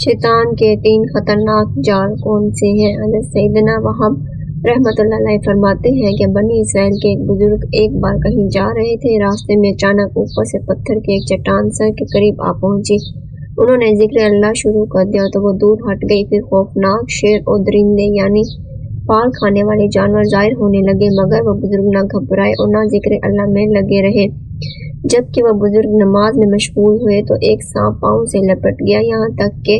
شیطان کے 3 خطرناک جال کون سے ہیں؟ حضرت سیدنا وہب رحمۃ اللہ علیہ فرماتے ہیں کہ بنی اسرائیل کے ایک بزرگ ایک بار کہیں جا رہے تھے، راستے میں اچانک اوپر سے پتھر کی ایک چٹان سر کے قریب آ پہنچی۔ انہوں نے ذکر اللہ شروع کر دیا تو وہ دور ہٹ گئی، پھر خوفناک شیر اور درندے یعنی پال کھانے والے جانور ظاہر ہونے لگے، مگر وہ بزرگ نہ گھبرائے اور نہ ذکر اللہ میں لگے رہے۔ جبکہ وہ بزرگ نماز میں مشغول ہوئے تو ایک سانپ پاؤں سے لپٹ گیا، یہاں تک کہ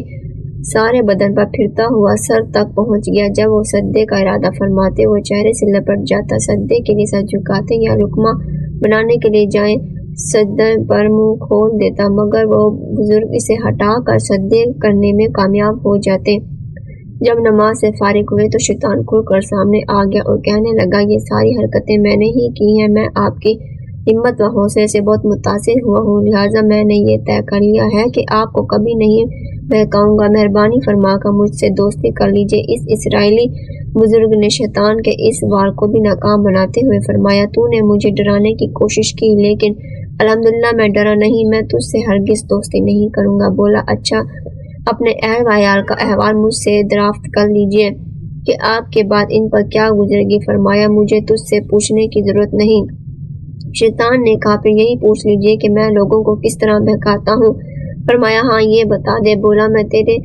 سارے بدن پر پھرتا ہوا سر تک پہنچ گیا۔ جب وہ سجدے کا ارادہ فرماتے وہ چہرے سے لپٹ جاتا، سجدے کے لیے سر جھکاتے یا لقمہ بنانے کے لیے جائیں سجدے پر منہ کھول دیتا، مگر وہ بزرگ اسے ہٹا کر سجدے کرنے میں کامیاب ہو جاتے۔ جب نماز سے فارغ ہوئے تو شیطان کھل کر سامنے آ گیا اور کہنے لگا، یہ ساری حرکتیں میں نے ہی کی ہیں، میں آپ کی ہمت و حوصلے سے بہت متاثر ہوا ہوں، لہٰذا میں نے یہ طے کر لیا ہے کہ آپ کو کبھی نہیں بہکاؤں گا، مہربانی فرما کر مجھ سے دوستی کر لیجیے۔ اس اسرائیلی بزرگ نے شیطان کے اس وار کو بھی ناکام بناتے ہوئے فرمایا، تو نے مجھے ڈرانے کی کوشش کی لیکن الحمدللہ میں ڈرا نہیں، میں تجھ سے ہرگز دوستی نہیں کروں گا۔ بولا، اچھا اپنے اہل و عیال کا احوال مجھ سے دریافت کر لیجیے کہ آپ کے بعد ان پر کیا گزرے گی۔ فرمایا، مجھے تجھ سے پوچھنے کی ضرورت نہیں۔ شیطان نے کہا، پھر یہی پوچھ لیجیے کہ میں لوگوں کو کس طرح بہکاتا ہوں۔ فرمایا، ہاں یہ بتا دے۔ بولا، میں تیرے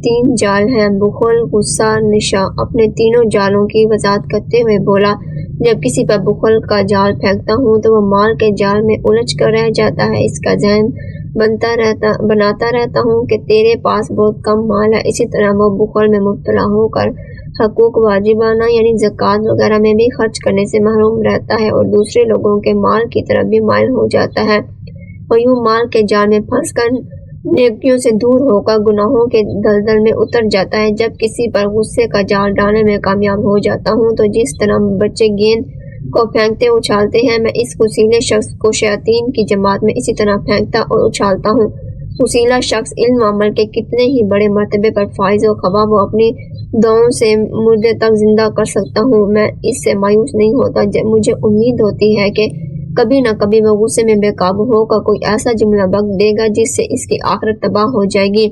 3 جال ہیں، بخل، غصہ، نشا۔ اپنے تینوں جالوں کی وضاحت کرتے ہوئے بولا، جب کسی پر بخل کا جال پھینکتا ہوں تو وہ مال کے جال میں الجھ کر رہ جاتا ہے، اس کا ذہن بناتا رہتا ہوں کہ تیرے پاس بہت کم مال ہے، اسی طرح وہ بخل میں مبتلا ہو کر حقوق واجبانہ یعنی زکوٰۃ وغیرہ میں بھی خرچ کرنے سے محروم رہتا ہے اور دوسرے لوگوں کے مال کی طرف بھی مائل ہو جاتا ہے، اور یوں مال کے جال میں پھنس کر نیکیوں سے دور ہو کر گناہوں کے دلدل میں اتر جاتا ہے۔ جب کسی پر غصے کا جال ڈالنے میں کامیاب ہو جاتا ہوں تو جس طرح بچے گیند کو پھینکتے اچھالتے ہیں، میں اس غصیلے شخص کو شیاطین کی جماعت میں اسی طرح پھینکتا اور اچھالتا ہوں۔ غصیلا شخص علم و عمل کے کتنے ہی بڑے مرتبے پر فائز ہو، خواہ وہ اپنی دعاؤں سے مردے تک زندہ کر سکتا ہوں، میں اس سے مایوس نہیں ہوتا۔ مجھے امید ہوتی ہے کہ کبھی نہ کبھی وہ غصے میں بے قابو ہو کر کوئی ایسا جملہ بک دے گا جس سے اس کی آخرت تباہ ہو جائے گی۔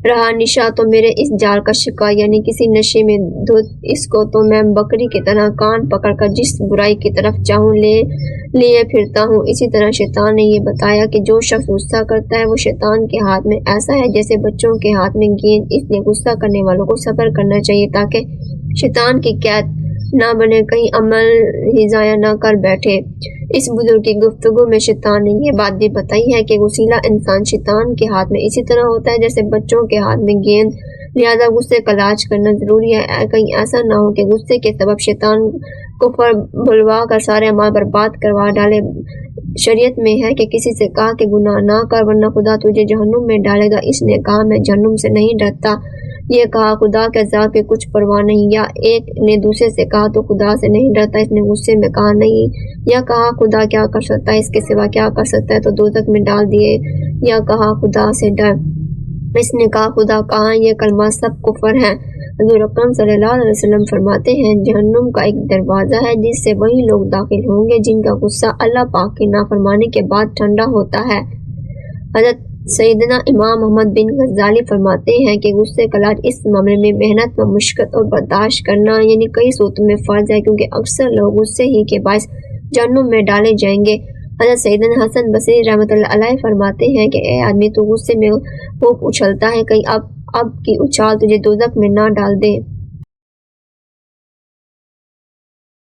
رہا نشہ تو میرے اس جال کا شکار یعنی کسی نشے میں دھت، اس کو تو میں بکری کی طرح کان پکڑ کر جس برائی کی طرف چاہوں لیے پھرتا ہوں۔ اسی طرح شیطان نے یہ بتایا کہ جو شخص غصہ کرتا ہے وہ شیطان کے ہاتھ میں ایسا ہے جیسے بچوں کے ہاتھ میں گیند، اس لیے غصہ کرنے والوں کو صبر کرنا چاہیے تاکہ شیطان کی قید نہ بنے، کہیں عمل ہی ضائع نہ کر بیٹھے۔ اس بزرگ کی گفتگو میں شیطان نے یہ بات بھی بتائی ہے کہ غصیلا انسان شیطان کے ہاتھ میں اسی طرح ہوتا ہے جیسے بچوں کے ہاتھ میں گیند، لہذا غصے کا علاج کرنا ضروری ہے، کہیں ایسا نہ ہو کہ غصے کے سبب شیطان کفر بھلوا کر سارے اعمال برباد کروا ڈالے۔ شریعت میں ہے کہ کسی سے کہا کہ گناہ نہ کر ورنہ خدا تجھے جہنم میں ڈالے گا، اس نے کہا میں جہنم سے نہیں ڈرتا، یہ کہا خدا کے عذاب کی کچھ پرواہ نہیں، یا ایک نے دوسرے سے کہا تو خدا سے نہیں ڈرتا، اس نے غصے میں کہا نہیں، یا کہا خدا کیا کر سکتا ہے، اس کے سوا کیا کر سکتا ہے، تو دوزخ میں ڈال دیے، یا کہا خدا سے ڈر، اس نے کہا خدا کہاں، یہ کلمہ سب کفر ہیں۔ حضور اکرم صلی اللہ علیہ وسلم فرماتے ہیں، جہنم کا ایک دروازہ ہے جس سے وہی لوگ داخل ہوں گے جن کا غصہ اللہ پاک کی نافرمانی کے بعد ٹھنڈا ہوتا ہے۔ حضرت سیدنا امام محمد بن غزالی فرماتے ہیں کہ غصے کا علاج اس معاملے میں محنت و مشقت اور برداشت کرنا یعنی کئی صورتوں میں فرض ہے، کیونکہ اکثر لوگ غصے ہی کے باعث جہنم میں ڈالے جائیں گے۔ حضرت سیدنا حسن بصری رحمۃ اللہ علیہ فرماتے ہیں کہ اے آدمی، تو غصے میں خوب اچھلتا ہے، کہیں اب کی اچھال تجھے دوزخ میں نہ ڈال دے۔